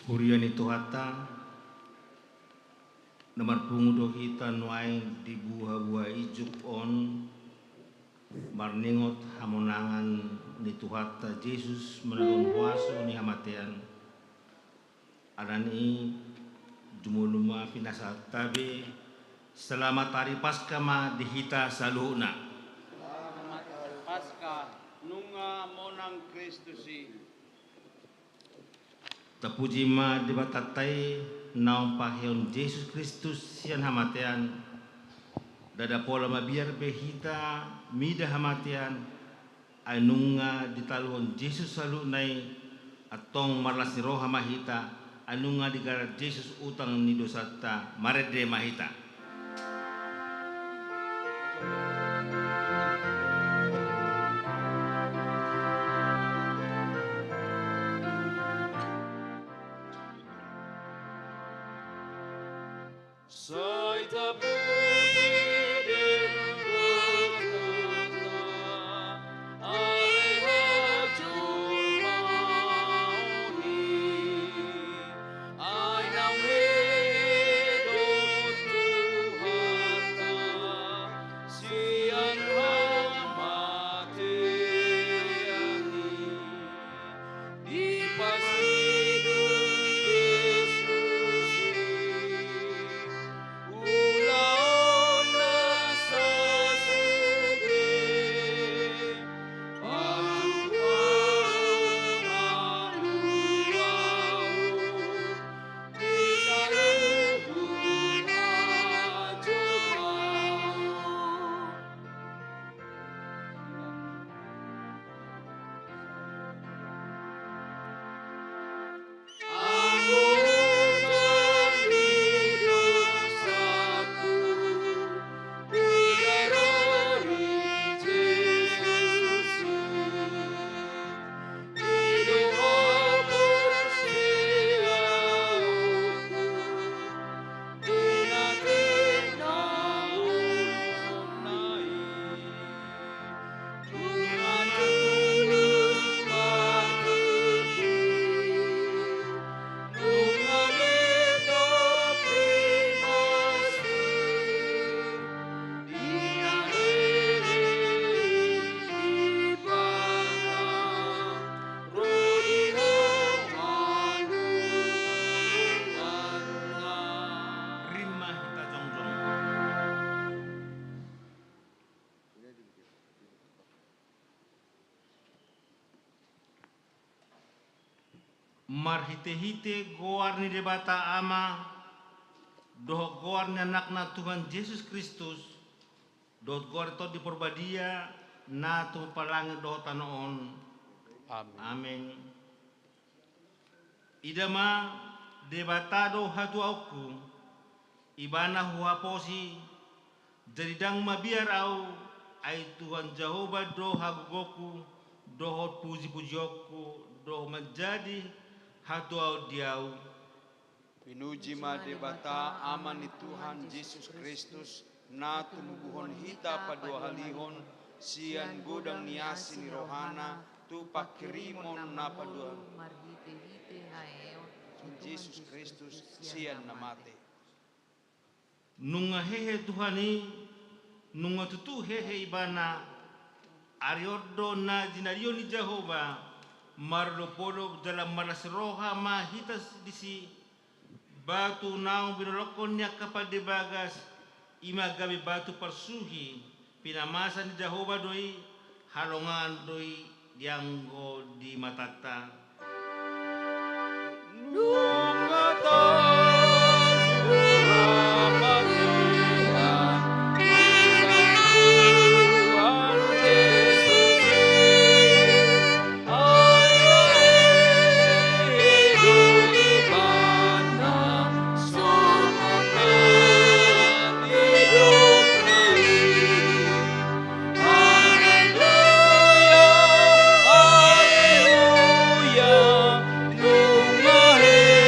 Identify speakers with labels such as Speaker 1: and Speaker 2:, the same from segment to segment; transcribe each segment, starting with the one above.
Speaker 1: Hurian itu hata nomor pungudo hita nuai di buah-buah ijuk on marningot hamonangan ni tuhata Yesus menurun huaso ni hamatian adani jumuluma pinasa tabe selamat hari Paskah ma dihita saluna.
Speaker 2: Selamat hari Paskah nunga monang Kristusi.
Speaker 1: Terpuji ma dibatatai naung pahion Yesus Kristus sian hamatian dada pola ma biar behita mida hamatian anunga ditaluhon Yesus salunai atong marlas ni roha mahita anunga digarat Yesus utang ni dosata marede mahita.
Speaker 2: Soy terpuji Mar hite-hite goar ni debata ama doh goar ni anakna Tuhan Yesus Kristus doh goar to di porbadia na tu palangi doh tanoon. Amin.
Speaker 1: Amin. Idama debatado hatu auku ibana huaposi jadi dang mabiar au ai Tuhan Jehovah do hagugoku doh puji-pujiku doh menjadi hatu au diau.
Speaker 2: Pinuji ma debata aman ni Tuhan Yesus Kristus na tulubuhon hita padua halihon sian godang niasi ni rohana tu pakirimon na padua Yesus Kristus sian namate.
Speaker 1: Nunga hehe Tuhani nunga tutu hehe ibana ariordo na jinario ni Jehovah marlo podo dalam malas roha mahitas disi batu naung binolokonnya kapade bagas ima gabi batu persuhi pinamasa ni Jehovah doi halongan doi dianggo di matata
Speaker 2: Haleluya, haleluya,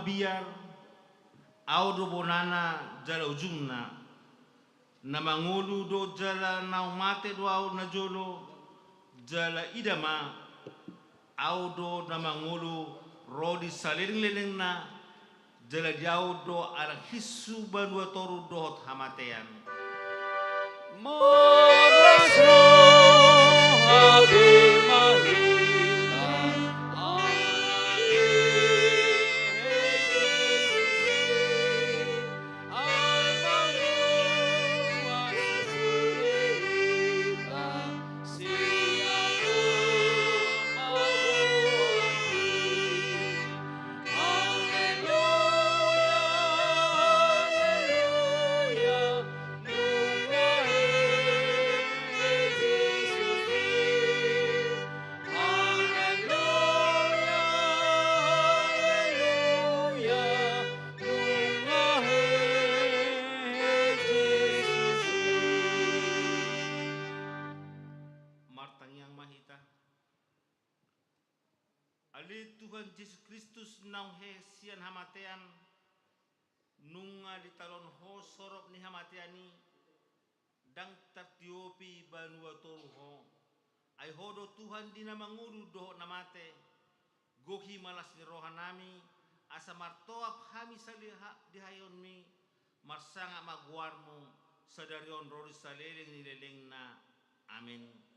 Speaker 1: mabiar, audo bonana jala ujungna, na mangulu do jala nau mate do au na jolo, jala idama, audo na mangulu rodi salering-leleng na, jala diau do ala hisu banua toru dohot hamatean. Ali Tuhan Yesus Kristus nang he sian hamatean nunga di talon ho sorop ni hamateani dang tartiopi banua toruho ai hodo Tuhan dina manguru doho namate gohi malas ni rohanami asa martoap hami saliha dihayon mi marsanga maguarmu sadarion rori saleleng ni lelengna amin.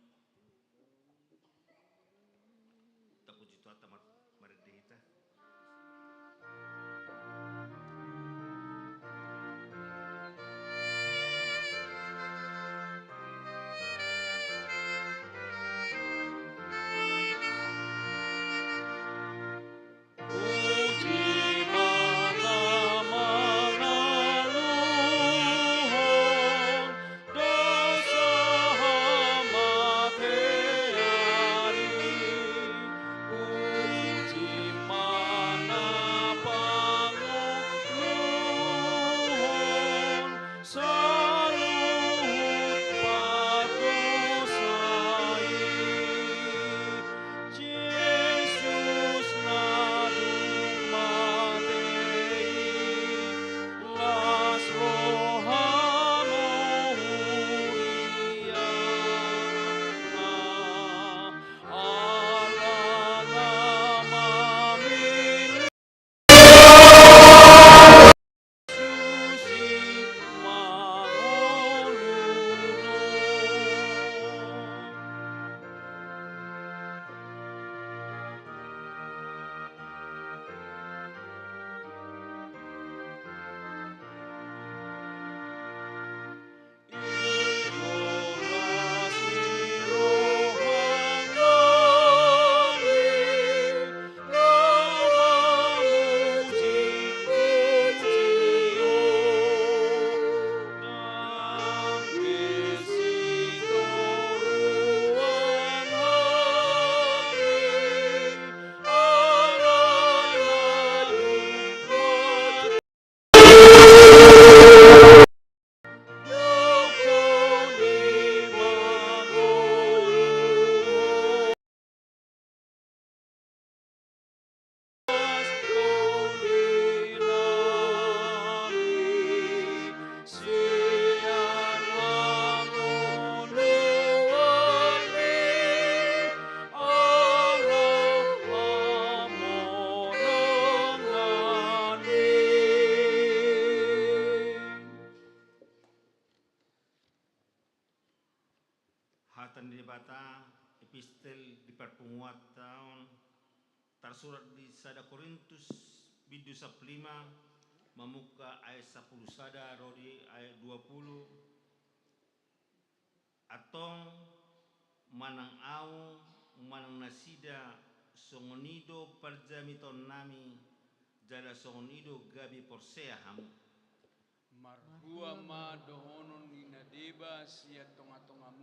Speaker 1: Hatan di bata epistel di perpunguat tahun tersurat di sada Korintus bidu 5 memuka ayat 10 sada rodi ayat 20 atong manang au manang nasida songonido parjamiton nami jala songonido gabi porsea hamu
Speaker 3: marhua ma dohonon inadeba siya tonga-tonga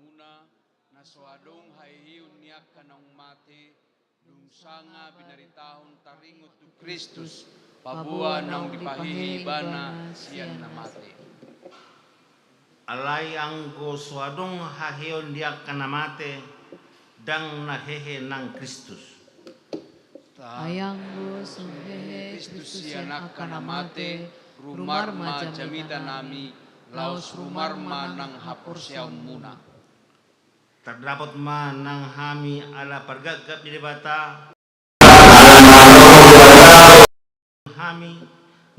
Speaker 3: na soadong haihiun niya kanang mate dung sanga binaritahon taringot tu Kristus pabuan ng dipahihibana siya na mate.
Speaker 1: Alay ang go soadong hahiyon niya kanamate dang nahehe ng Kristus.
Speaker 4: Ayanggo suhehe
Speaker 3: Kristus anak kanamate, rumarma jamita nami, laos rumarma nang hapursiaw muna.
Speaker 2: Terdapat manang hami ala pergagap di bata hami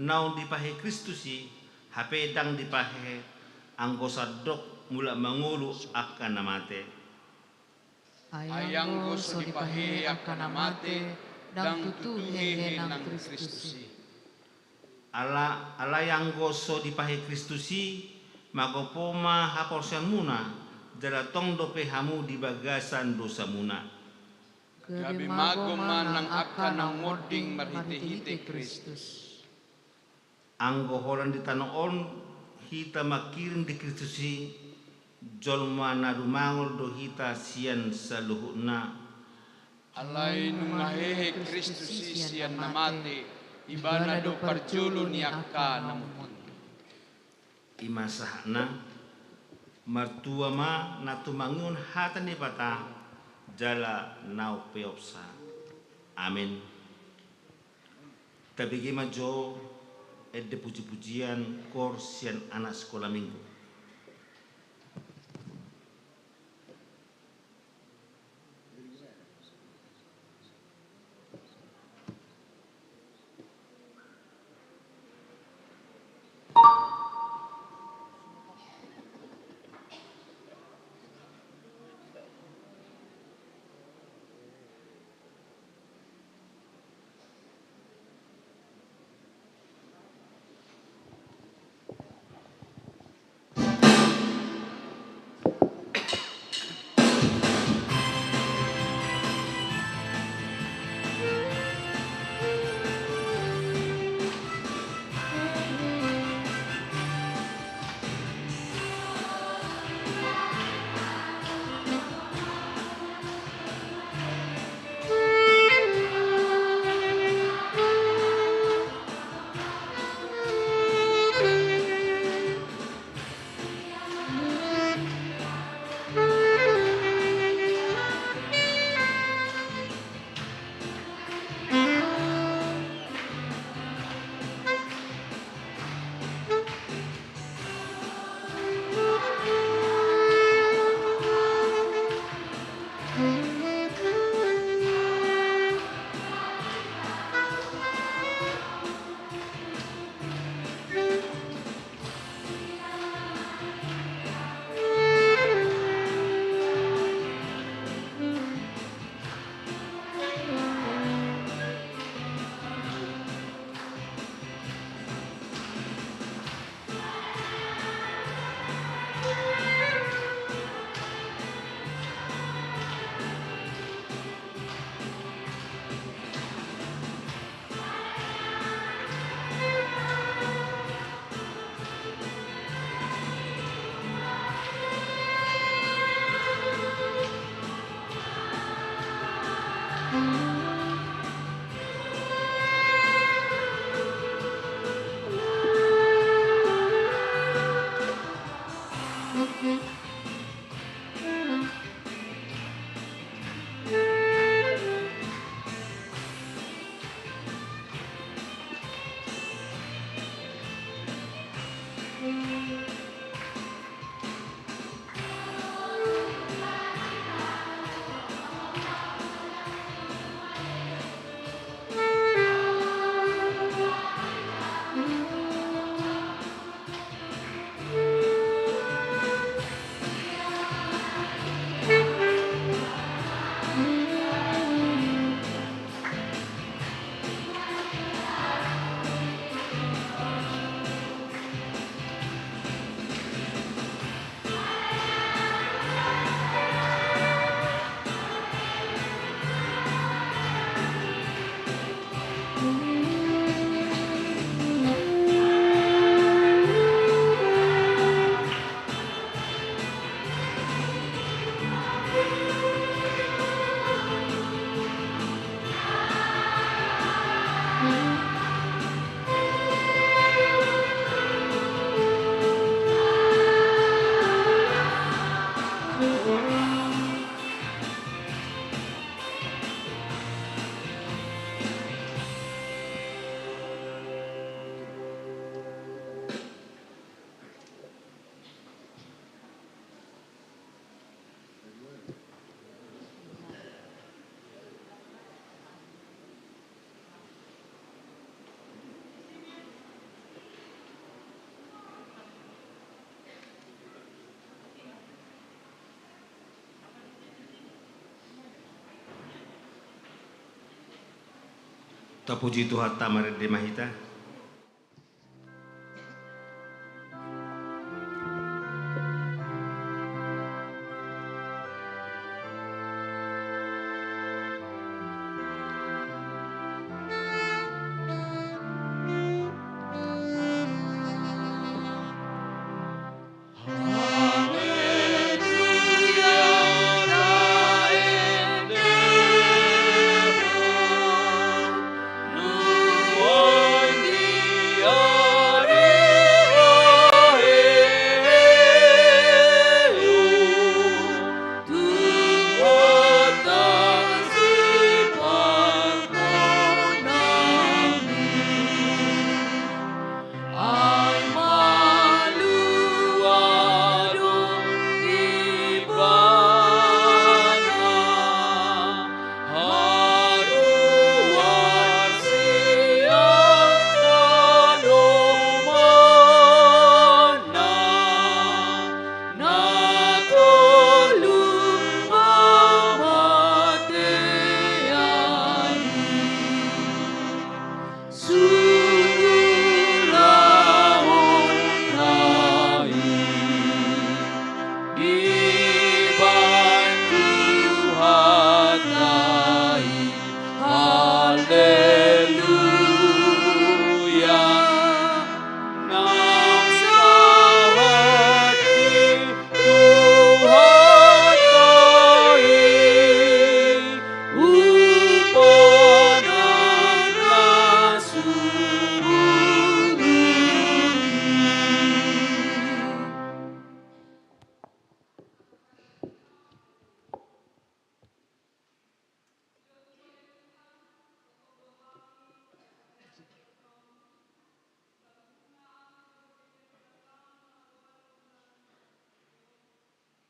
Speaker 2: naun dipahe Kristusi hapedang dipahe anggo sadok mula mangulu akan namate.
Speaker 3: Ayanggo so dipahe akan namate, dang tutuhehe nang Kristusi.
Speaker 2: Ala yang goso dipahe Kristusi magopoma haporsian muna jala tong dope hamu di bagasan dosa muna.
Speaker 3: Gabi magoma nang akan nang ngoding marhite-hite Kristus.
Speaker 2: Anggo holan di tanoon hita makirin di Kristusi jolma na dumangol do hita sian saluhuna.
Speaker 3: Alay nungahehe Kristusi siyan namate, ibana do parjulo ni akka namuti.
Speaker 2: Imasahna martua ma natumangun hatan di bata jala nau peopsa. Amin. Tabigi majo edde puji-pujian korsian anak sekolah minggu.
Speaker 1: Tapuji Tuhan tamar de mahita.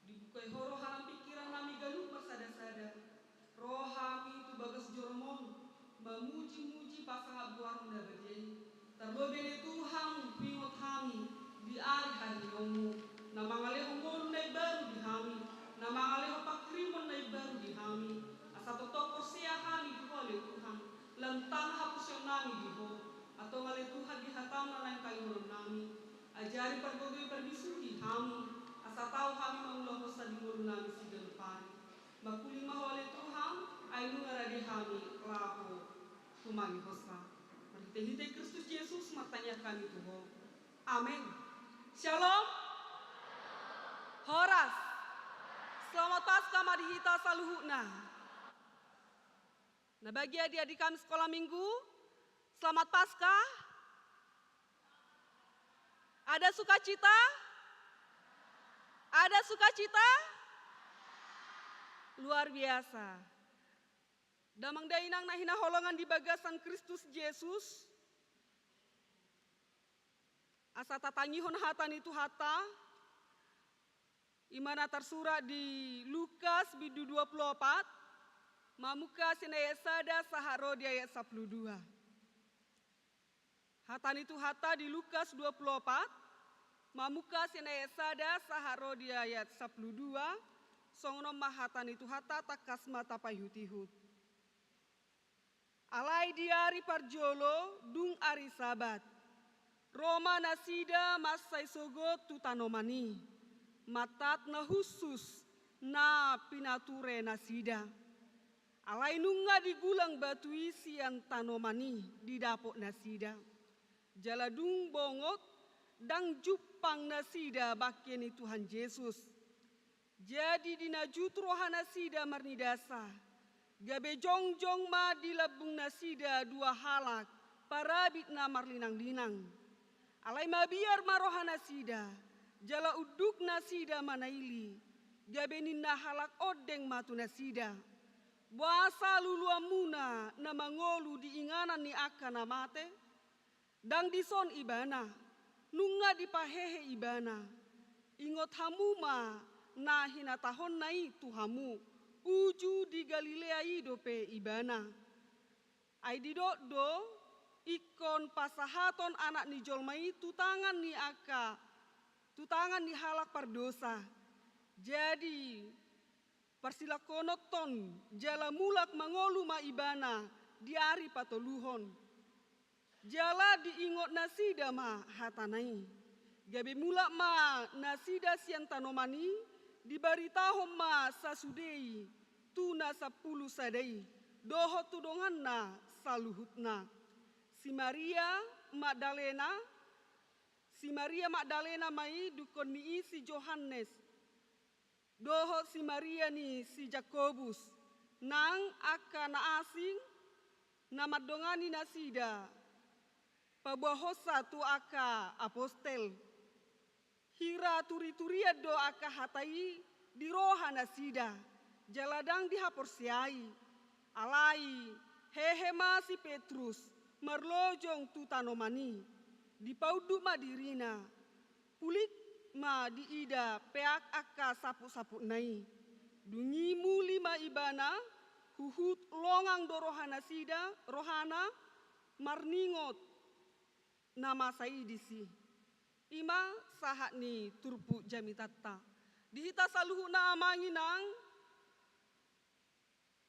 Speaker 4: Dibukai horo hanam pikiran nami galuh marsada-sada. Roh hami tu bagas joromon, memuji-muji pasangat buar menda bajai. Terlebih Tuhan pingot hami di hari yomu. Nama ngaleho ngolu naik baru di hami. Nama ngaleho pakrimon naik baru di hami. Asa totokor sia hami di oleh Tuhan. Lentang hapus nami di ho. Atau ngale Tuhan di hatam naik kayu nami. Ajari pergogoi perbisuhi hami. Asa tahu kami mengulang hosta di ngolu nami si gelpari. Makuli mahole Tuhan, ainu ngaradi kami lapo kumangi hosta. Hinte Kristus Yesus matanya kami Tuhan. Amin. Shalom. Horas. Selamat Paskah Madihita Saluhuna. Nah bagi adik-adik kami sekolah minggu, selamat Paskah. Ada sukacita? Ada sukacita? Luar biasa. Damang dainang nahina holongan di bagasan Kristus Yesus. Asa tatangihon hatan itu hata. Imana tersurat di Lukas bidu 24. Mamuka sinaya sada saharo di ayat 12. Hatan itu hata di Lukas 24. Mamuka sinaya sada saharo di ayat 12. Songno mahatan itu hata takas mata payhutihut. Alai diari parjolo dung ari sabat. Roma nasida masai sogo tutanomani. Matat na khusus na pinature nasida. Alai nunga digulang batu isian tanomani di dapok nasida. Jaladung bongot dang jupang nasida bakiani Tuhan Yesus. Jadi dina jutro hanasida marnidasa. Gabe jongjong ma di labung nasida dua halak. Parabit na marlinang-linang. Alai mabiar marohana sida. Jala uduk nasida manaili. Gabe ninna halak odeng matu nasida. Buasa lulua muna na mangolu diinganan ni akana mate. Dang dison ibana. Nunga dipahehe ibana. Ingot hamuma na hinatahon nai tuhamu. Uju di Galilea idope ibana. Ai didokdo ikon pasahaton anak ni jolmai tutangan ni aka. Tutangan ni halak pardosa. Jadi persilakonoton jala mulak mangolu ma ibana. diari patoluhon. Jala diingot nasida ma hatanai. Gabe mula ma nasida sian tanomani dibaritahom ma sasudei tuna 10 sadai. Doho tudonganna saluhutna. Si Maria Magdalena mai dukon ni si Johannes. Doho si Maria ni si Jakobus. Nang aka na asing na madongani nasida. Pabahosa tu aka apostel. Hira turi-turia do aka hatai di roha nasida. Jaladang dihaporsiai. Alai hehe si Petrus. Marlojong tu tanomani. Di paudu madirina. Pulik ma diida peak aka sapu-sapu nai. Dungi muli ma ibana. Huhut longang do rohana sida. Rohana marningot. Nama saidisi. Ima sahat ni turpu jamitata. Dihita saluhu na amanginang.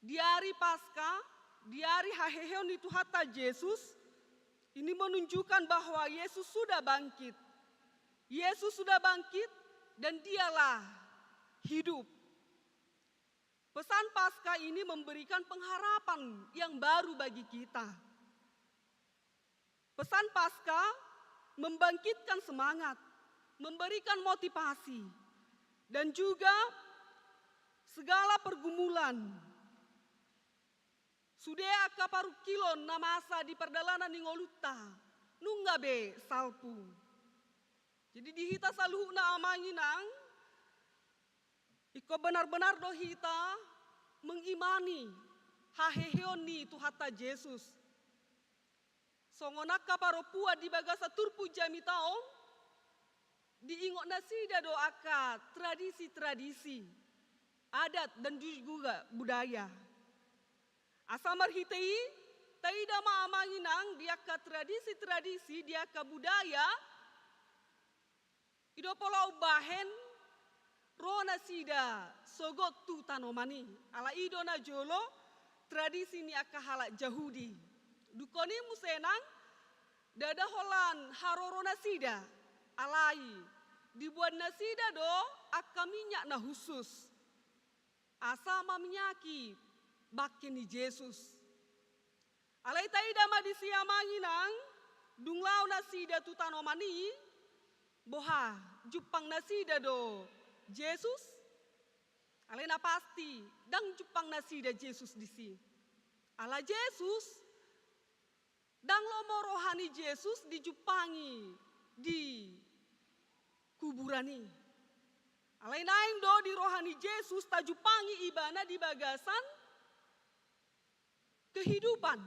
Speaker 4: Diari Paskah, diari haheheon itu hatta Yesus. Ini menunjukkan bahwa Yesus sudah bangkit. Yesus sudah bangkit dan dialah hidup. Pesan Paskah ini memberikan pengharapan yang baru bagi kita. Pesan Paskah membangkitkan semangat, memberikan motivasi, dan juga segala pergumulan. Sudah kaparu kilon na masa di perdalanan ningoluta, nunggabe salpu. Jadi dihita saluh na amanginang, iko benar-benar dohita mengimani haheheon ni tu hatta Yesus. Songonak kaparopua di bagasa turpu jami taon, diingot nasida doaka tradisi-tradisi, adat dan juga budaya. Asa marhitei, taida maamanginang diaka tradisi-tradisi, diaka budaya, ido polau bahen, rona sida sogot tu tanomani. Ala ido na jolo, tradisi ni aka halak Jahudi. Dukoni musenang, dada holan haroro nasida, alai. Dibuat nasida do, aka minyak na khusus. Asa maminyaki, bakin ni Yesus. Alai taida madisi amanginang, dunglao nasida tu tanomani, boha, jupang nasida do, Yesus. Alai na pasti, dang jupang nasida Yesus disi. Ala Yesus, dang lomo rohani Yesus dijupangi di kuburani. Alai naing do di rohani Yesus tajupangi ibana di bagasan kehidupan.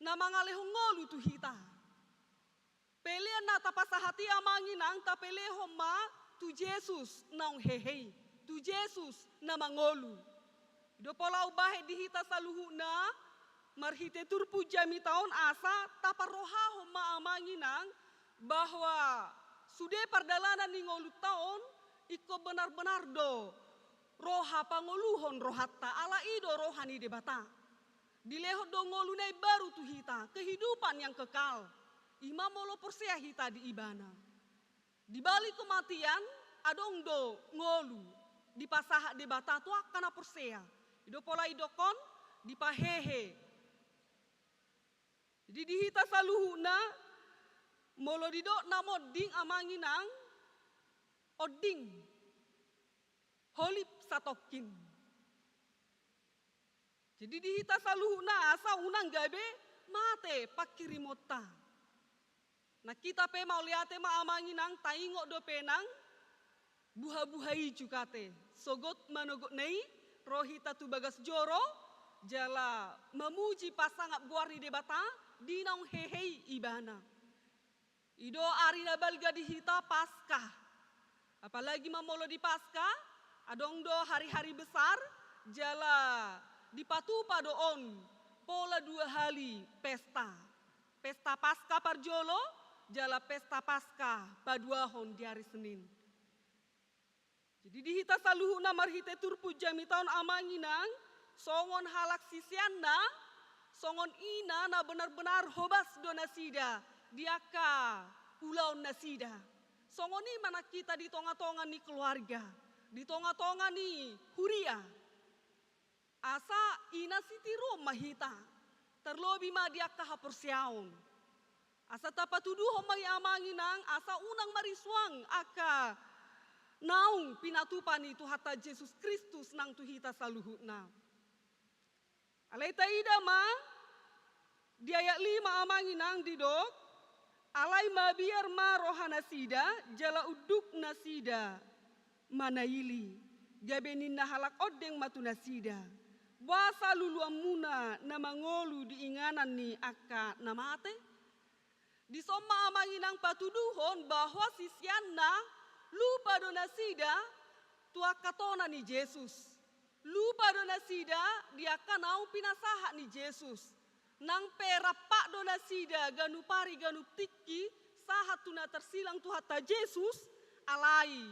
Speaker 4: Nama ngalehong ngolu tu hita. Pelean na tapasahati amanginang tapelehong ma tu Yesus naong hehei. Tu Yesus na mangolu. Do polau bahe di hita saluhu na marhite turpu jami taon asa taparoha homa amanginang bahwa sudah perdalanan ningolu taon iko benar-benar do roha pangoluhon rohatta ala ido rohani debata. Dilehot do ngolunai baru tu hita kehidupan yang kekal. Ima molo persea hita di ibana. Di balik kematian adong do ngolu di pasaha debata tu akana persea. Ido pola idokon di pahehe. Jadi dihita saluhuna molo didok namo ding amanginang oding holip satokin. Jadi dihita saluhuna asa unang gabe mate pakirimota. Nah kita pe mau liate ma amanginang taingok do penang buha-buhai jukate. Sogot manogot nei rohita tu bagas joro jala memuji pasangat buari debata dinaung hehei ibana. Ido arina balga dihita Paskah. Apalagi mamolo di Paskah, adong do hari-hari besar, jala dipatu padoon, pola 2 hari pesta. Pesta Paskah parjolo, jala pesta Paskah paduahon di hari Senin. Jadi dihita saluhuna marhite turpu jami taon amanginang, songon halak sisianna, songon ina na benar-benar hobas do nasida diaka ulau nasida. Songon ni mana kita di tonga-tonga ni keluarga, di tonga-tonga ni huria. Asa ina siti Roma hita, terlobi ma diaka hapursiaon. Asa tapatuduho may amanginang, asa unang mariswang aka naung pinatupan itu hata Yesus Kristus nang tuhita saluhutna. Alay taida ma, di ayat 5 amanginang didok, alay mabiar ma rohana sida, jala uduk nasida, manaili, gabenin nahalak odeng matu nasida. Wasa luluam muna na mangolu diinganan ni aka namate. Di soma amanginang patuduhon bahwa sisianna lupa do nasida tua katona ni Yesus. Lupa do nasida dia kanau pinasaha ni Yesus. Nang perapak do nasida ganu pari ganu tiki sahat tuna tersilang tu hatta Yesus alai.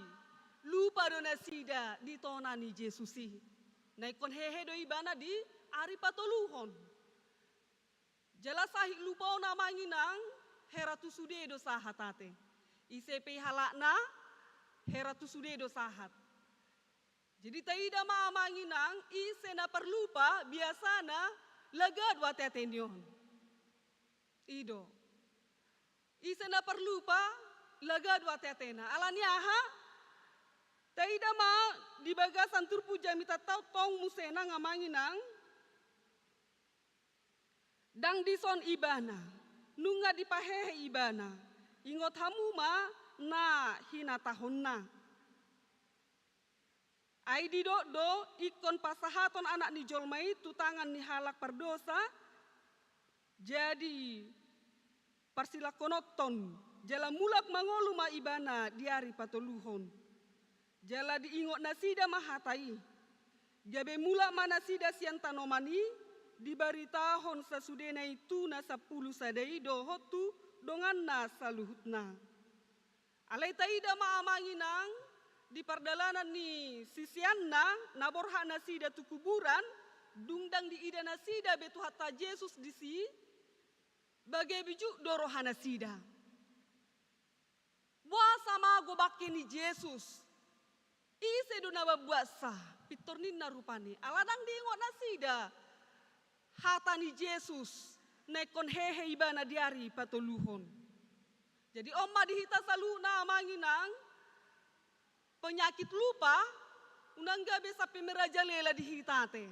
Speaker 4: Lupa do nasida di tona ni Yesusi. Naikon hehe do ibana di ari patoluhon. Jelasahik lupa na manginang heratu sudedo sahat ate. ICP halakna heratu sudedo sahat. Jadi taida maamanginang isena perlupa biasana lagad watetenion. Ido. Isena perlupa lagad watetena. Alaniaha taida ma di bagasan turpu jamita tau tong musena ngamanginang dang dison ibana. Nunga dipahehe ibana, ingot hamuma na hinatahonna. Ai do ikon pasahaton anak ni jolmai tu tangan ni halak perdosa, jadi persilakonoton, jala mulak mangolu ma ibana diari patoluhon. Jala diingot nasida mahatai, jabe mulak manasida sian tanomani, dibaritahon sasudena itu na 10 sadai dohotu dongan na saluhutna. Alay taida maamanginang di perdalanan ni sisianna naborha nasida tu kuburan dungdang di ida nasida betu hatta Yesus disi bagai bijuk doroha nasida. Wah sama go bakke ni Yesus. Ise do na babuasa pitornin na rupani aladang diingot nasida. Hata ni Yesus nekon hehe ibana diari patoluhon. Jadi omma dihita saluna manginang penyakit lupa unang gabe sapi merajalela dihitate.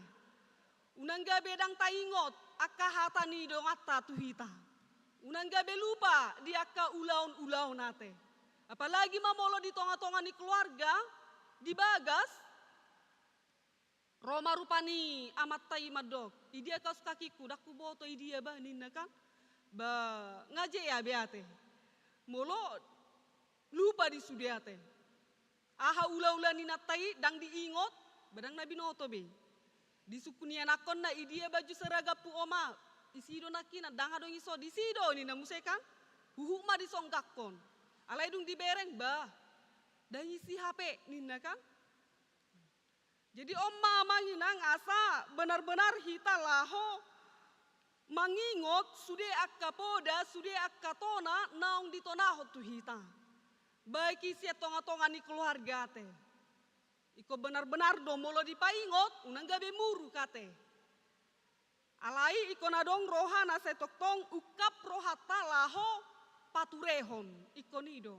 Speaker 4: Unang gabe dang taingot akka hata ni dong atta tuhita. Unang gabe lupa di akka ulaun-ulaun nate. Apalagi mamolo di tonga-tonga ni keluarga di bagas Roma rupani amat tai madok. Idia kaus kakiku daku boto idia ba ninna kan. Ba ngaje ya beate. Molo lupa di sudiate. Aha ula-ula nina tai dang diingot badang nabi noto be. Di sukunian akon na idia baju seragam pu oma. Isido nakina danga dong iso disido nina musekan. Huhuma di songgakon. Alai dung dibereng ba. Dan isi HP ninna kan. Jadi omma manginang asa benar-benar hita laho mangingot sude akka poda sude akka tona naung ditonahot tu hita. Baik isi tonga-tonga ni keluarga te. Iko benar-benar do molo dipaingot unang gabe muru kate. Alai iko nadong rohana setoktong ukap rohata laho paturehon iko nido.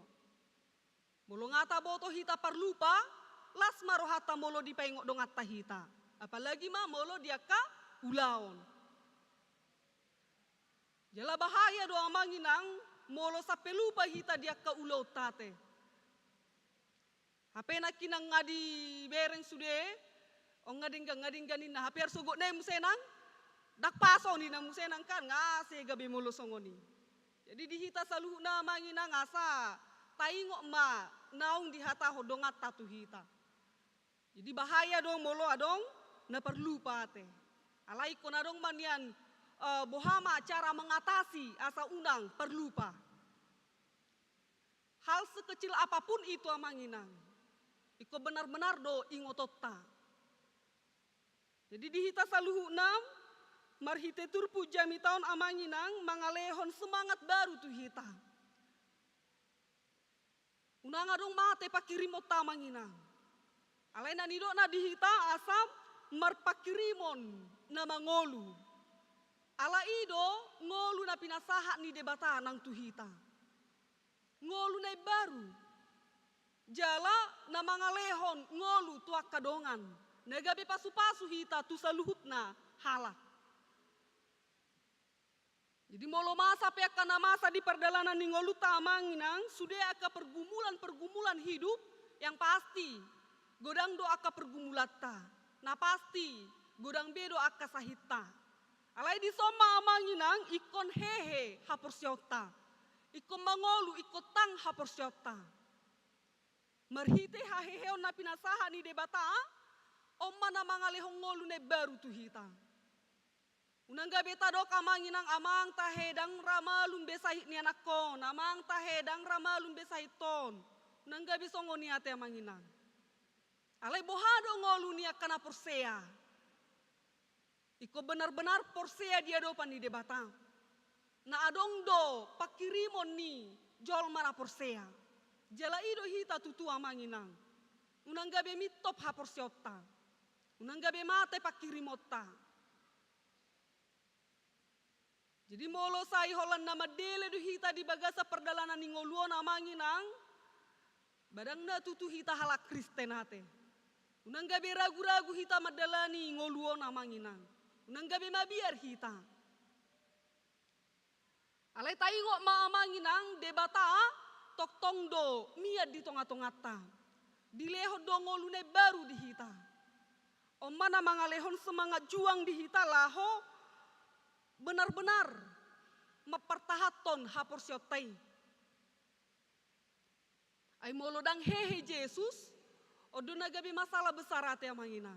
Speaker 4: Molo ngata boto hita perlupa las marohata molo dipaingok dong atta hita. Apalagi ma molo dia ka ulaon. Jala bahaya do amanginang molo sape lupa hita dia ka ulau tate. Hape na kinang ngadi bereng sude o ngading ganin na hape arsugo na musenang dak paso ni na musenang kan ngase gabe molo songoni. Jadi dihita saluh na amanginang asa taingok ma naung dihata hodong atta tu hita. Jadi bahaya dong molo adong na perlu pate. Alai ko na dong manian bohama cara mengatasi asa unang perlupa. Hal sekecil apapun itu amanginang. Iko benar-benar do ingotota. Jadi dihita saluhu enam marhite turpu jami tahun amanginang mangalehon semangat baru tu hita. Unang adong mate pakirimot tamanginang. Alay na nido na dihita asam marpakirimon na mangolu. Ala ido ngolu na pinasaha ni debata nang tuhita. Ngolu na baru. Jala na mangalehon ngolu tuak kadongan. Nagabi pasu-pasu hita tu saluhut na halak. Jadi molo masa peka na masa di perdalanan ni ngolu tamanginang sudah aka pergumulan hidup yang pasti. Godang do aka pergumulata. Na pasti godang bedo aka sahita. Alai di soma amanginang ikon hehe hapursyota. Ikon mangolu ikon tang hapursyota. Merhite haheheo na pinasaha ni debata. Oma na mangalehong ngolu ne baru tuhita. Unangga beta do kamanginang amang tahedang ramalum besahit ni anak kon. Amang tahedang ramalum besahit ton. Unangga bisongo ni ate amanginang. Alai bohado ngolu ni akana porsea. Iko benar-benar porsea dia do pan di debata. Na adong do pakirimon ni jol mara porsea. Jala ido hita tutu amanginang. Unangga be mitop ha porseota. Unangga be mate pakirimota. Jadi molo sai holan nama dele du hita di bagasa perdalanan ni ngoluon amanginang. Badang na tutu hita halak Kristen hate. Unangga be ragu-ragu hita madalani ngoluon amanginang. Unangga be mabiar hita. Alai taingo ma amanginang debata tok tongdo miat di tonga-tongata. Dileho do ngolune baru di hita. Omana mangalehon semangat juang di hita laho benar-benar mempertahaton hapor siotai. Ay molodang hehe Jesus, odo nagabi masalah besar ate amanginang.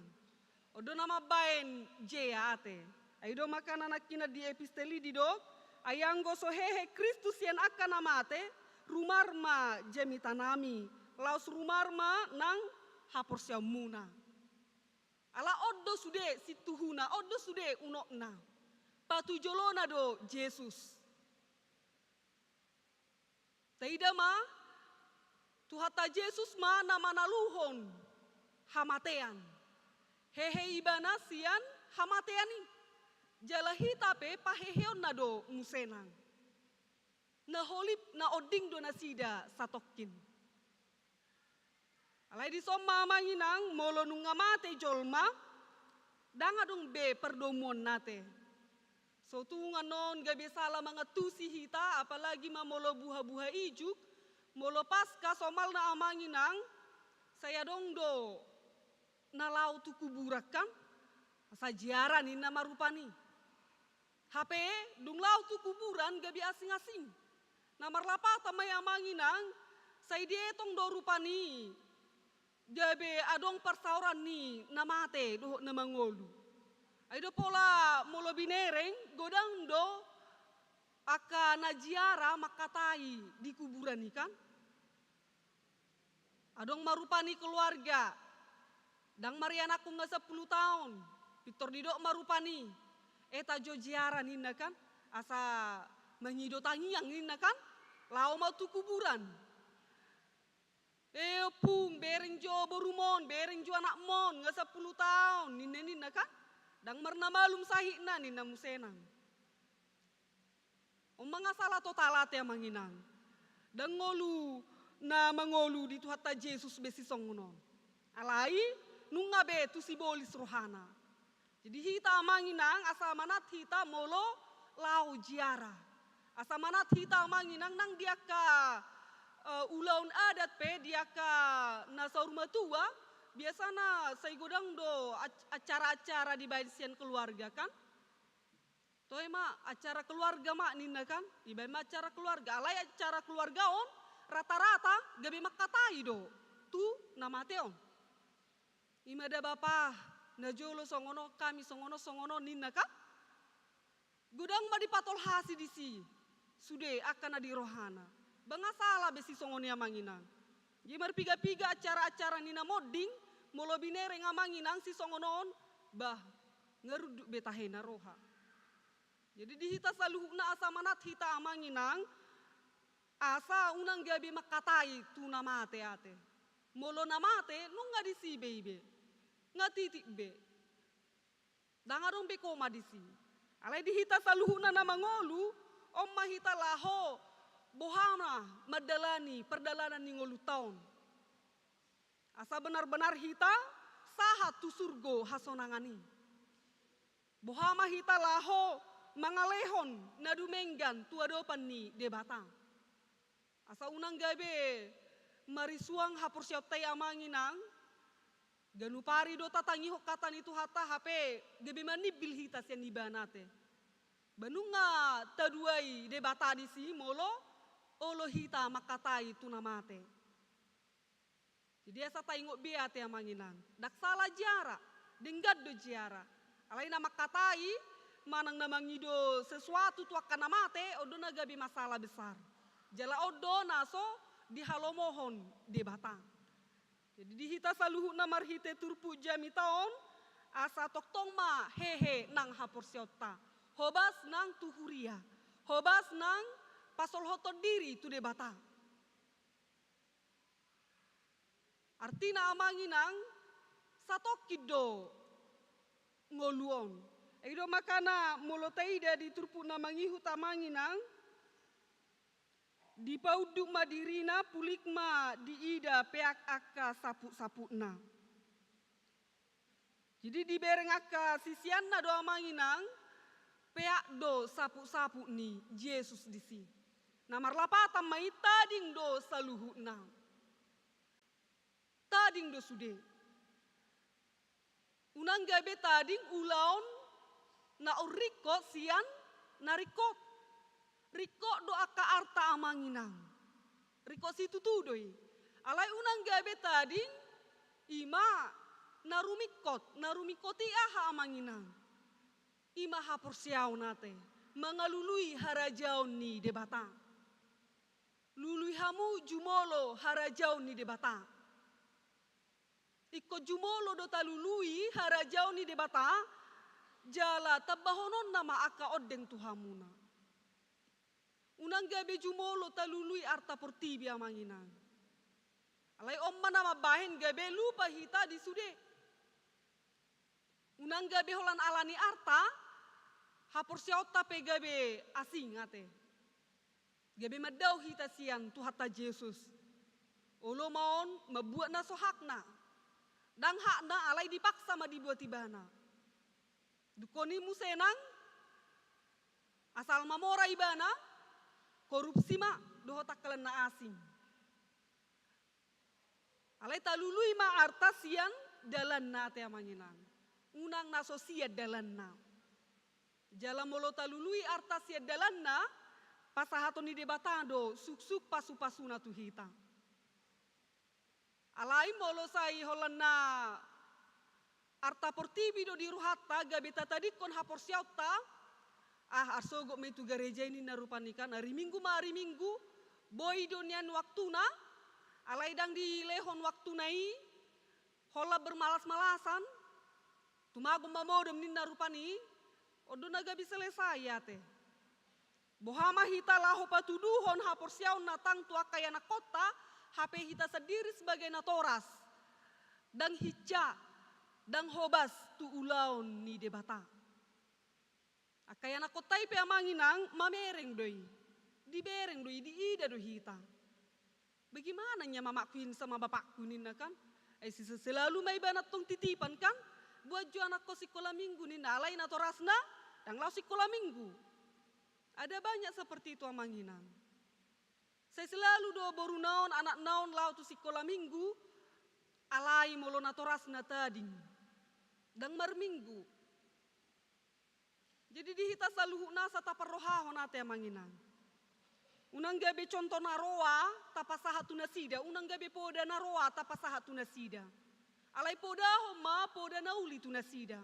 Speaker 4: Odo nama bain jea ate. Ay do makan anak kina di episteli di dok, ayanggo so hehe Kristus yang akan amate, rumarma jemi tanami, laus rumarma nang hapor siamuna. Ala odo sude situhuna, odo sude unokna. Patu jolona do Jesus. Taida ma tuhata Jesus ma nama naluhon hamatean. Hehe ibana sian hamateani. Jala hitape paheheon na do musenang. Na holip na oding do nasida satokin. Alai di somma manginang molo nungamate jolma dangadong be perdomuan nate. So tungan non gabi salah mangatusi hita apalagi mamolo buha-buha ijuk molo pasca somal na amanginang saya dong do nalau tu kuburakan sajiaran ina marupani. HP dung lau tu kuburan gabi asing-asing. Namar lapata may amanginang saya dietong do rupani. Gabi adong persauran ni namate do na mangolu. Aido pola molo binereng godang do aka najiara makatai di kuburan ikan. Adong marupani keluarga. Dang mariana aku nga 10 tahun. Victor Dido marupani. Eta jo jiara nina kan. Asa mengidotangi yang nina kan. Lau mau tu kuburan. Pung bereng jo borumon, bereng jo anak mon nga 10 tahun nina kan. Dang marna malum sahikna nina musenang. O mga salah total ate manginang. Dang ngolu na mangolu di tuhata Jesus besisong unon. Alai nunga be tu sibolis rohana. Jadi hita manginang asa manat hita molo lau jiara. Asa manat hita manginang nang dia ka ulaun adat pe dia ka nasa rumah tua biasana saya godang do acara-acara di baisian keluarga kan. Toy ma acara keluarga mak nina kan. Ibai ma acara keluarga. Alai acara keluarga on rata-rata gabi makatai do. Tu nama teon. Imada bapa najolo songono kami songono nina kan. Gudang ma dipatol hasi disi. Sude akan adi rohana. Banga salah besi songoni amanginang. Jemar piga-piga acara-acara nina moding. Molo binere ngamanginang si songonon. Bah ngeruduk betahena roha. Jadi di hita saluhuna asa manat hita amanginang asa unang gabi makatai tu namate ate. Molo namate nung nga disi bebe. Nga titik be. Dangarong be koma disi. Alay di hita saluhuna na mangolu om mahita laho bohana madalani perdalanan ni ngolu taon. Asa benar-benar hita sahat tu surgo hasonangani. Bohama hita laho mangalehon na dumenggan tuadopan ni debatang. Asa unang gabe marisuang hapur siap tay amanginang ganupari do tatangi hokatan itu hata hape gabe manibil hita sian ibanate. Banunga taduai debata di si molo olo hita makatai tunamate. Jadi asa taingok beate amanginang. Dak salah jara denggad do jara. Alai na makatai manang namangido sesuatu tu akan namate odo nagabi masalah besar. Jala odo naso dihalomohon di batang. Jadi dihita saluhu na marhite turpu jami taon asa toktong ma hehe nang hapor siota. Hobas nang tuhuria. Hobas nang pasol hoton diri tu de batang. Artina amanginang satokido ngoluon. Ido makana molotaida di turpu na mangihu tamanginang di pauduk madirina pulikma di ida peak akka sapu-sapuna. Jadi di bereng akka sisian na do amanginang peak do sapu-sapu ni Yesus disi. Namar lapatan mai tading do saluhu na. Tading do sude. Unang gabe tading ulaon na uriko sian narikot. Riko do aka arta amanginang. Riko situ tudoi. Alai unang gabe tading ima narumikoti aha amanginang. Ima hapor siaw nate. Mangalului harajaw ni debata. Lului hamu jumolo harajaw ni debata. Iko jumolo do talului harajaw ni debata. Jala tabahonon nama aka odeng tuhamuna. Unang gabe jumolo talului arta portibi amanginang. Alai omma nama bahen gabe lupa hita di sude. Unang gabe holan alani arta hapor siauta pe gabe asing ate. Gabe madau hita sian tu hata Yesus. Olo maon mabuat na sohakna. Dang hakna alai dipaksa ma dibuat ibana. Dukoni musenang asal mamora ibana korupsi ma doho takalan na asing. Alai talului ma arta sian dalan na te amanginang. Unang naso siad dalan na. Jala molo talului arta siad dalan na pasahato ni debatado suksuk pasu-pasuna tu hita. Alai molo sai holan na arta portibi do di ruhata gabeta tadi kon hapor siauta arsogo me tu gereja ini narupanikan hari minggu boy do nian waktuna alai dang di lehon waktu nai hola bermalas-malasan tumago mamodem ni narupani odo naga bisa selesai ya teh bohama hita laho patuduhon hapor siaw natang tua kayana kota HP hita sendiri sebagai natoras dan hija dan hobas tu ulaon ni debata. Akayana kotai pe amanginang mamereng doi. Dibereng doi di ida do hita. Bagaimana nya mamakuin sama bapakku nina kan? Selalu may banat tong titipan kan? Buat jo anak ko sekolah minggu nina alay na torasna dan lau sekolah minggu. Ada banyak seperti itu amanginang. Saya selalu do boru naon anak naon lau tu sekolah minggu alay molo na torasna tading. Dan marminggu. Jadi di hita saluhu nasa taparohaho nate amanginang. Unang gabe contoh naroa tapasahatu nasida. Unang gabe poda naroa tapasahatu nasida. Alay poda homa poda nauli tu nasida.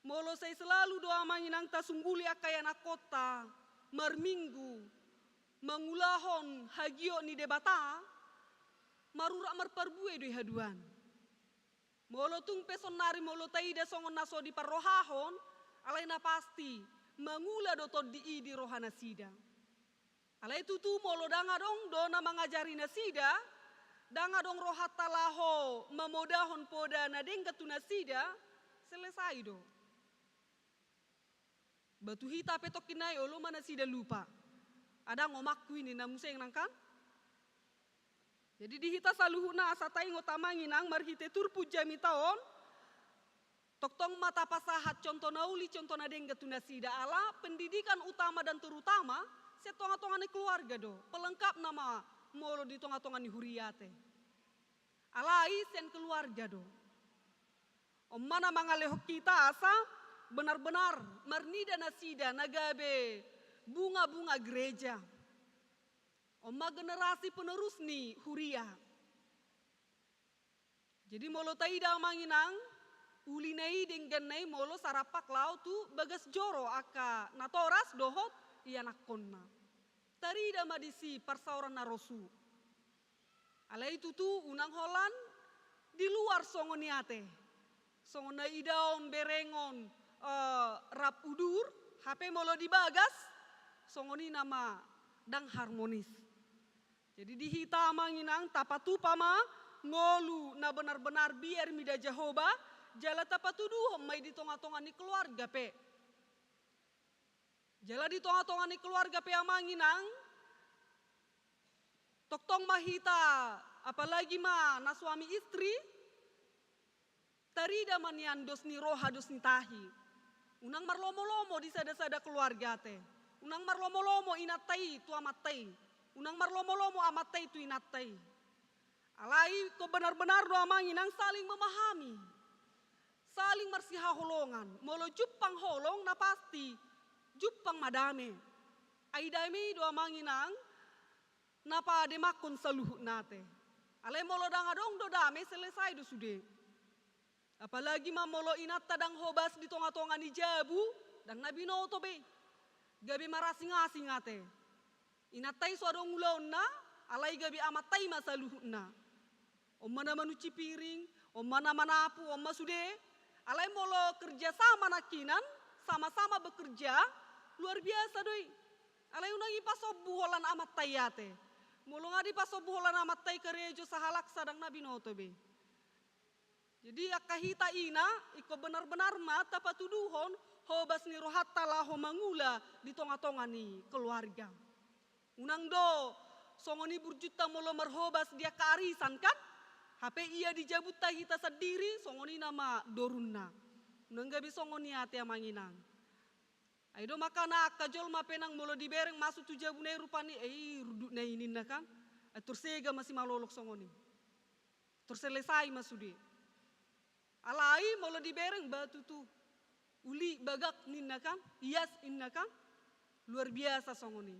Speaker 4: Molo saya selalu doa amanginang tasungguli akayana kota. Marminggu. Mangulahon hagio ni debata. Marurak marparbue doi haduan. Molo tung peson nari molo taida songon naso di parrohahon alaina pasti mangula do todi di rohana sida. Ala itu tu molo danga dong dona mangajari nasida, danga dong rohata laho memodahon poda na dengka tu nasida, selesai do. Batu hita petok kinai olo mana sida lupa. Ada ngomakku ini namuseng nangkan. Jadi di hita saluhuna asatai ngotamangi nang marhite turpu jami taon. Toktong mata pasahat contoh nauli contoh nadeng getuna sida ala pendidikan utama dan terutama setonga-tongani keluarga do. Pelengkap nama molo di tonga-tongani huriate. Alai sen keluarga do. Om mana mangalehok kita asa benar-benar marnida nasida nagabe bunga-bunga gereja. Oma generasi penerus nih huria. Jadi molo taida manginang ulinai dengan nai molo sarapak lau tu bagas joro aka natoras dohot iya nakonna. Tarida madisi parsauran narosu. Ala itu tu unang holan di luar songoniate. Songona idaon berengon rap udur, HP molo dibagas, songoni nama dang harmonis. Jadi dihita manginang tapatu pama ngolu na benar-benar biar mida Jehoba, jala tapatuduh mai di tonga-tonga ni keluarga pe. Jala di tonga-tonga ni keluarga pe amanginang, toktong mahita apalagi ma na suami istri, tarida manian dos ni roha dos ni tahi. Unang marlomo-lomo di sada-sada keluarga te. Unang marlomo-lomo inatai tu amatai. Unang marlomo-lomo amatai tu inatai. Alai ko benar-benar do amanginang saling memahami. Saling marsihaholongan. Molo jupang holong na pasti jupang madame. Aidame do amanginang napa demakon saluhut nate. Alai molo dangadong do dame selesai do sude. Apalagi mamolo inat tadang hobas di tonga-tonga ni jabu dang nabi no to be. Gabi marasing-asing ate. Inatai suadong ulaon na alai gabi amatai masaluhuna. Om mana manuci piring, om mana manapu, om masude. Alai molo kerja sama nakinan, sama-sama bekerja luar biasa doi. Alai unangi pasobu holan amatai ate. Molo ngadi pasobu holan amatai kerejo sahalak sadang nabi no to be. Jadi akahita ina iko benar-benar mata patuduhon hobas ni rohatta laho mangula di tonga-tonga ni keluarga. Unang do songoni burjuta molo marhobas dia kearisan kan? HP iya dijabut hita sendiri songoni nama dorunna. Unang gabi songoni ate amanginang. Aido makana kajol mapenang molo dibereng masuk tu jabune rupani ruduk na ini kan? Tursega masih malolok songoni. Terselesai masudi. Alai molo dibereng batu tu uli bagak ninna kan, hias inna kan, luar biasa songoni.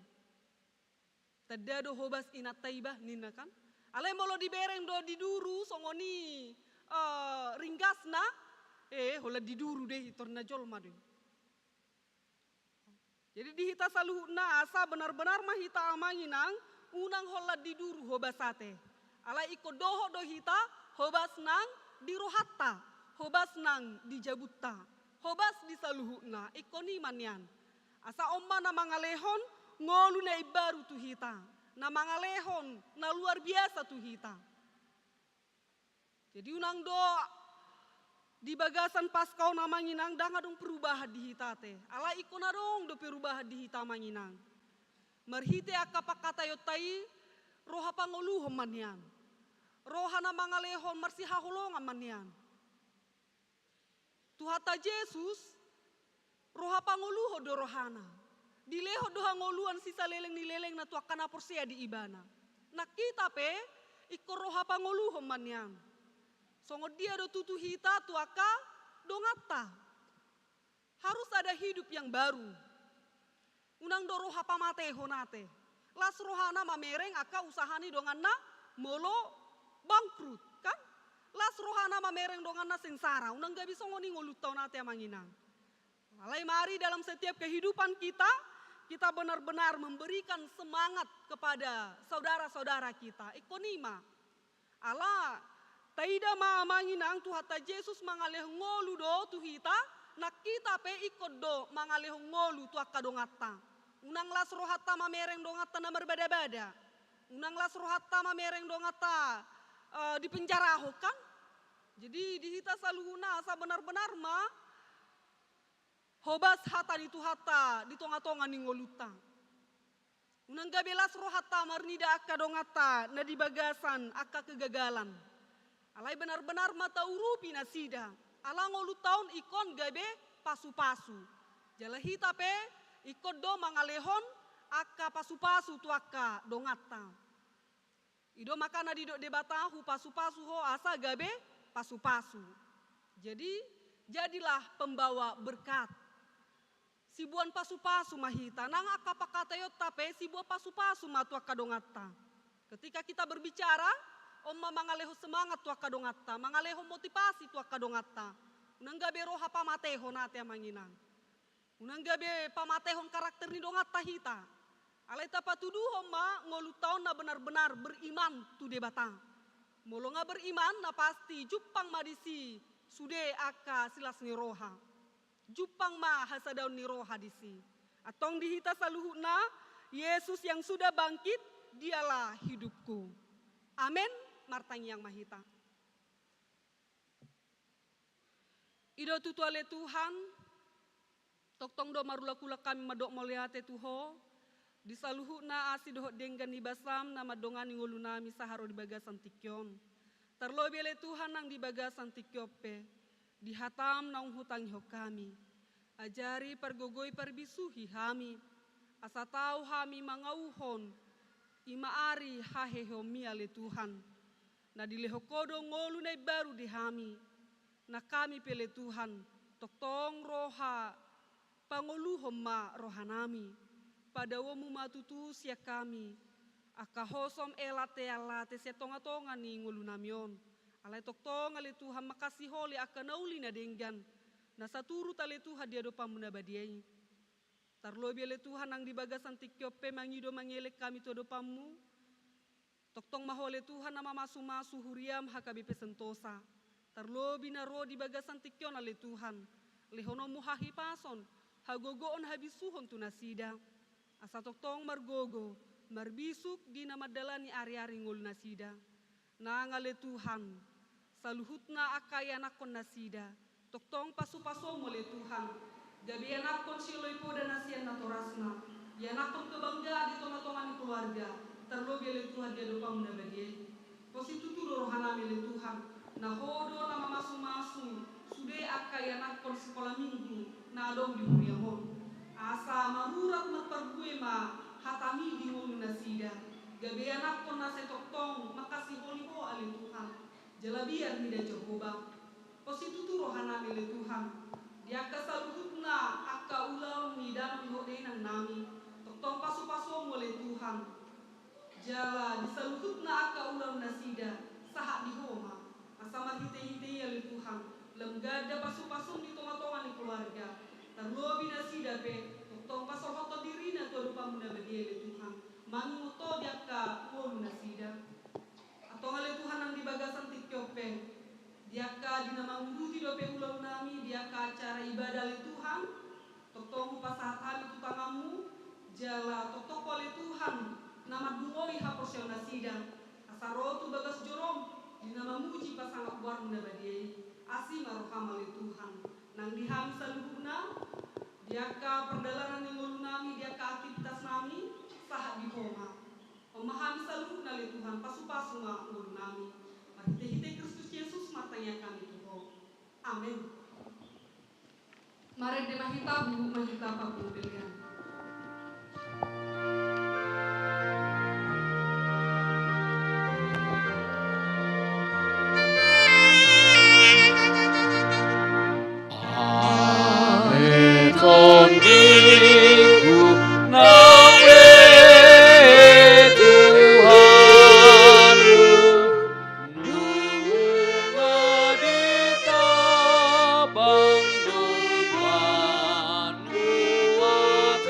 Speaker 4: Tadado hobas inat taibah ninna kan. Alai molo dibereng do diduru songoni ringgasna, hola diduru deh torna jolma deh. Jadi dihita saluhna asa benar-benar mahita amanginang unang hola diduru hobas sate. Alai iko doho do hita hobas nang dirohatta. Hobas nang dijabutta, hobas di saluhuna, ikoni manyan. Asa omma na mangalehon, ngolu na ibaru tuhita. Na mangalehon, na luar biasa tuhita. Jadi unang do, di bagasan paskau na manginang, dang adong perubahan di hitate. Ala ikona dong do perubahan di hita manginang. Marhite akapakatayotai, roha pangoluhom manyan. Roha na mangalehon, marsihahulongan manyan. Tuhata Yesus, roha pangoluho do rohana. Dileho do hangoluan sisa leleng ni leleng na tuakana porsea di ibana. Nakita pe, iko roha pangoluho manyang. Songo dia do tutu hita tuaka do ngata. Harus ada hidup yang baru. Unang do roha pamate honate. Las rohana mamereng aka usahani dongan na molo bangkrut kan? Las rohana mamereng dongan na sengsara. Unang gabi songoni ngolutau nate amanginang. Alai mari dalam setiap kehidupan kita, kita benar-benar memberikan semangat kepada saudara-saudara kita. Ikonima. Allah, taida ma amanginang tuhata Yesus mangaleh ngolu do tuhita, nak kita pe ikut do mangalehong ngolu tu akadongata. Unang las rohata mamereng dongata na berbeda-beda. Unang las rohata mamereng dongata di penjara kan. Jadi di hita saluhuna asa benar-benar ma hobas hata itu hata di tonga-tonga ni ngoluta. Unang gabelas rohata marnida akadongata na di bagasan akka kegagalan. Alai benar-benar mata urupi nasida. Ala ngolu tahun ikon gabe pasu-pasu. Jala hita pe ikon do mangalehon akka pasu-pasu tu akka dongata. Ido makana di do debatahu pasu-pasu ho asa gabe pasu-pasu. Jadi jadilah pembawa berkat. Sibuan pasu-pasu mahita nang akka pakatayot tape sibuan pasu-pasu matu akka dongata. Ketika kita berbicara Oma mangaleho semangat tu akadongata, mangaleho motivasi tu akadongata. Unang gabe roha pamateho nate amanginang. Unang gabe pamatehon karakter ni dongata hita. Alai tapatuduho ma ngolu taon na benar-benar beriman tu debata. Molo nga beriman na pasti jupang madisi sude aka silas ni roha. Jupang ma hasadaun ni roha disi. Atong dihita saluhuna Yesus yang sudah bangkit dialah hidupku. Amin. Martang yang mahita. Ido tutuale Tuhan, toktong do marula-kula kami madok moliate Tuho, disaluhuna asi dohot denggan di basam nama dongan nguluna misaharo di bagasan tikyon. Terlobele Tuhan nang di bagasan tikyope, dihatam naung hutang ho kami. Ajari pergogoi perbisuhi hami, asa tau hami mangauhon, imaari hahehomi ale Tuhan. Na dilehokodo ngolu na baru di hami. Na kami pele Tuhan. Toktong roha pangoluhom ma rohanami. Padawamu matutu siya kami. Akahosom elate siya tonga-tonga ni ngolu namion. Alay toktong ale Tuhan makasih holi akanauli na denggan. Na saturu tale Tuhan dia do pamuna badiai. Tarlobi ale Tuhan ang dibagasan tikyope mangido mangelek kami to do pamu. Toktong mahole Tuhan nama masu-masu huriam hakabi pesentosa. Terlobi na ro di bagasan tikyon ale Tuhan. Lehono muhahi pason. Hagogoon habisuhon tu nasida. Asa toktong margogo. Marbisuk di nama dalani ari-ari ngol nasida. Nangale Tuhan. Saluhutna akayanakon nasida. Toktong pasu-paso mole Tuhan. Gabi anakon siloipo dan nasian natorasna. Yanakon kebangga di tonga-tonga ni keluarga. Terlobi oleh Tuhan dia dopa mendabadiai. Positu tu rohana oleh Tuhan. Nah hodo nama masu-masu. Sude akayanakon sekolah minggu. Na adong di huriamon. Asa marurat matpergue ma hatami di ngolu nasida. Gabe anakon nase toktong makasih holiho oleh Tuhan. Jalabiar mida Jehovah. Positu tu rohana oleh Tuhan. Dia kasaluhutna akka ulau ni dalam hodenang nami. Toktong pasu-pasu oleh Tuhan. Jala disaluhutna aka ulam nasida sahak di homa asama hite-hite ya le Tuhan lemgada pasu-pasum di tonga-tonga ni keluarga terlobi nasida pe tong pasal-hoto diri na to rupa muna badia le Tuhan manguto diaka ngolu nasida atau ngale Tuhan ang di bagasan tikyope diaka dinamangguti do pe ulam nami diaka acara ibadah le Tuhan tong pasahat kami tutangamu jala totok oleh Tuhan nama dungoi haposel nasida asarotu bagas jorom di nama muji pasang buar mendabadiai asi marohamali Tuhan nang diham saluhuna diaka perdalaran yang ngolu nami diaka aktivitas nami sahat di homa memahami saluhuna li Tuhan pasu-pasu ma ngolu nami hite-hite Kristus Yesus matanya kami Tuhan amin. Mari demahita bu mahita papu pilihan.
Speaker 3: Con minggu nawe Tuhan nunga di tabang duman nuat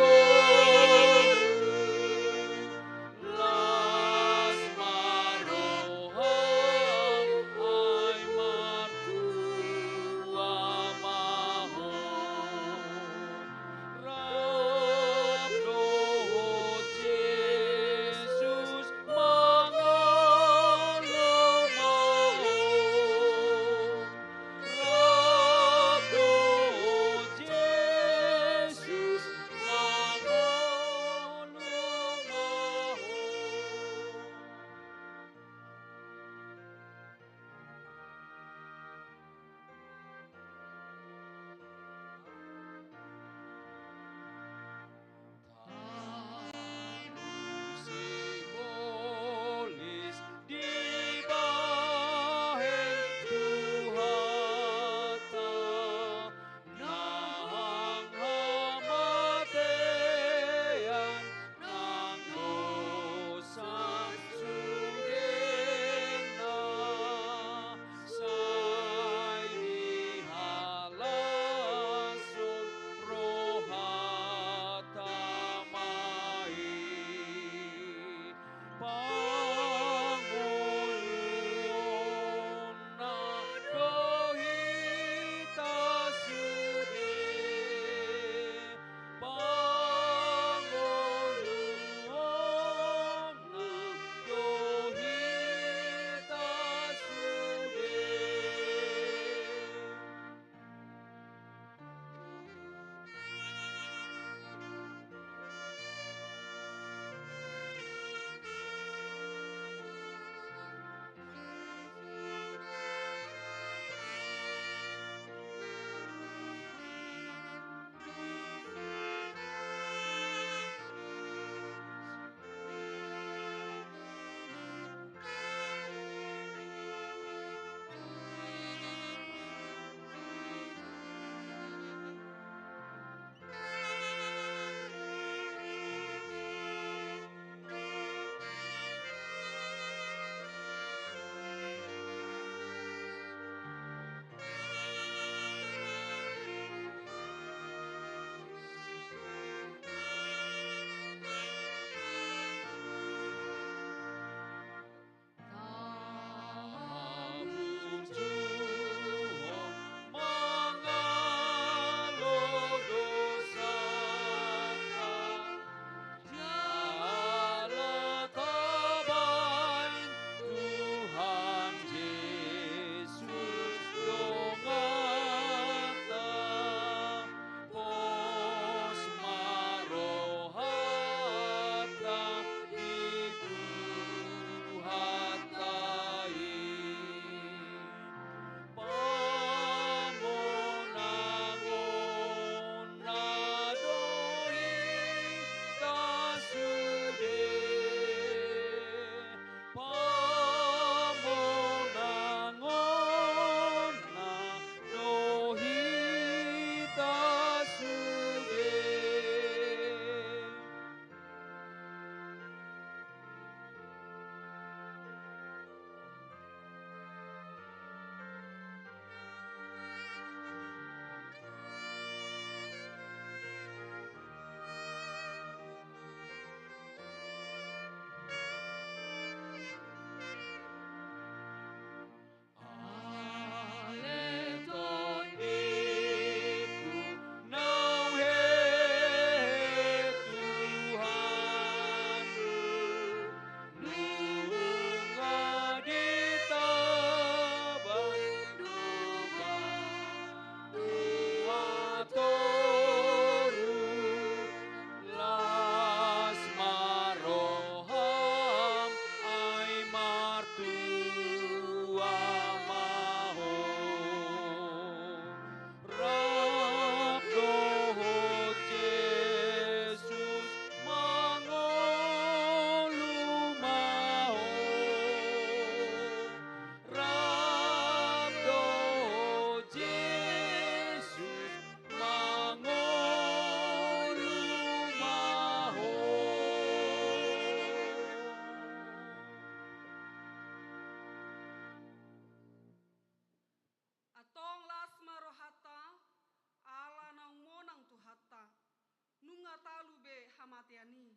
Speaker 4: hamateani.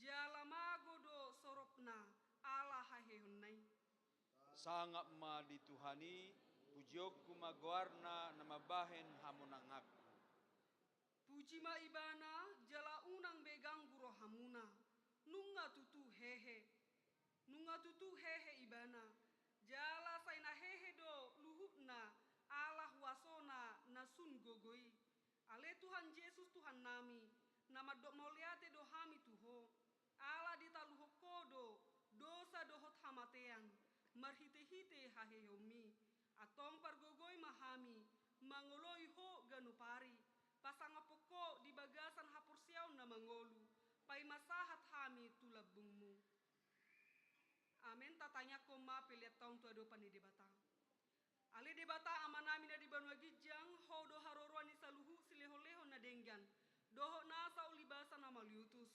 Speaker 4: Jala magodo soropna ala hahehonnai.
Speaker 3: Sangap ma dituhani, pujiok kumaguarna nama bahen hamunangak.
Speaker 4: Puji ma ibana jala unang begang guro hamuna. Nunga tutu hehe. Nunga tutu hehe ibana. Jala saina hehe do luhutna Allah wasona nasun gogoi. Ale Tuhan Yesus Tuhan nami. Nama dok moliate do hami tuho. Allah ditaluho kodo. Dosa dohot hamatean. Marhite-hite haheyomi. Atong pargogoi mahami. Mangoloi ho ganupari. Pasang poko di bagasan hapursiaw na mangolu. Pai masahat hami tulabungmu. Amen tatanya koma pilihat tahun tua do pani debata. Ale debata amanami na di Banua Gijang ho do haroroan ni saluhu sileho-leho na denggan. Doho nasa ulibasa na maliutus.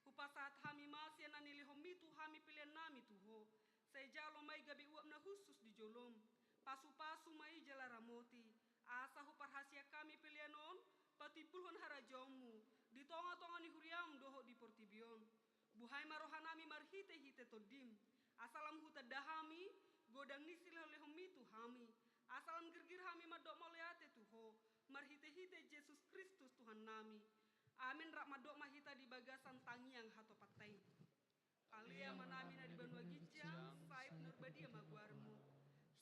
Speaker 4: Upasahat hami masya na nilihomitu hami pilihan nami tuho. Sejalo may gabi uap na husus di jolom. Pasu-pasu may jala ramoti. Asa huparhasia kami pilihanon. Patipulhon harajomu. Di tonga-tonga ni huriam doho di portibion. Buhay marohanami marhite-hite todim. Asalam huta dahami, godang nisil lehomitu hami. Asalam gergir hami madok maleate tuho. Marhite-hite Yesus Kristus Tuhan nami. Amin rak madok mahita di bagasan tangiang hato patai. Alia manami na di Banua Gijang, saib nurbadia maguarmu.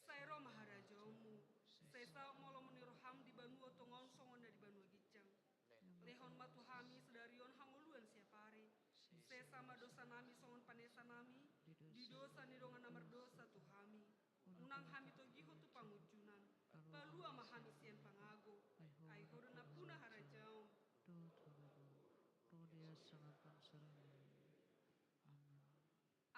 Speaker 4: Sairo maharajomu. Sesa molo meniroham di Banua tongon songon na di Banua Gijang. Lehon matuhami sedarion hangoluan siapari. Sesa madosa nami songon panesa nami. Di dosa nidongan namar dosa tuhami. Unang hami togiho tu pangujunan. Palua mahami sian pangago. Ai horna puna harajau.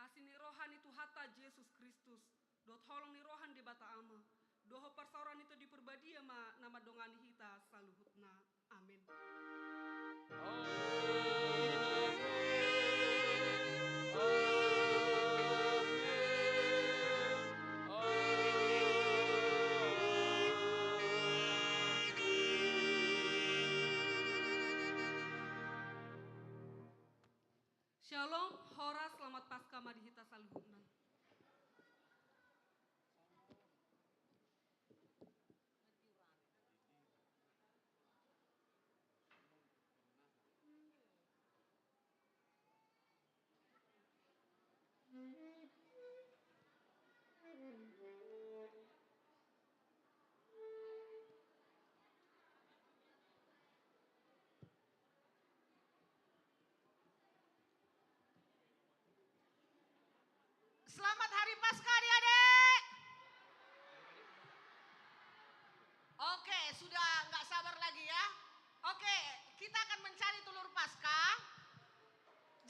Speaker 4: Asini rohan itu hatta Yesus Kristus. Dot holong ni rohan di bata ama. Doho persauran itu diperbadia ma nama dongani hita saluhutna. Amin. Shalom, hora selamat Paskah madihita saluhutna.
Speaker 5: Selamat Hari Paskah adik-adik. Oke, sudah nggak sabar lagi ya. Oke, kita akan mencari telur Paskah.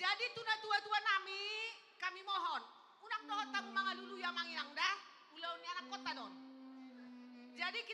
Speaker 5: Jadi tuna tua-tua nami, kami mohon. Unang dohot tamu mangalulu yang manginang dah. Ulau ni anak kota don. Jadi kita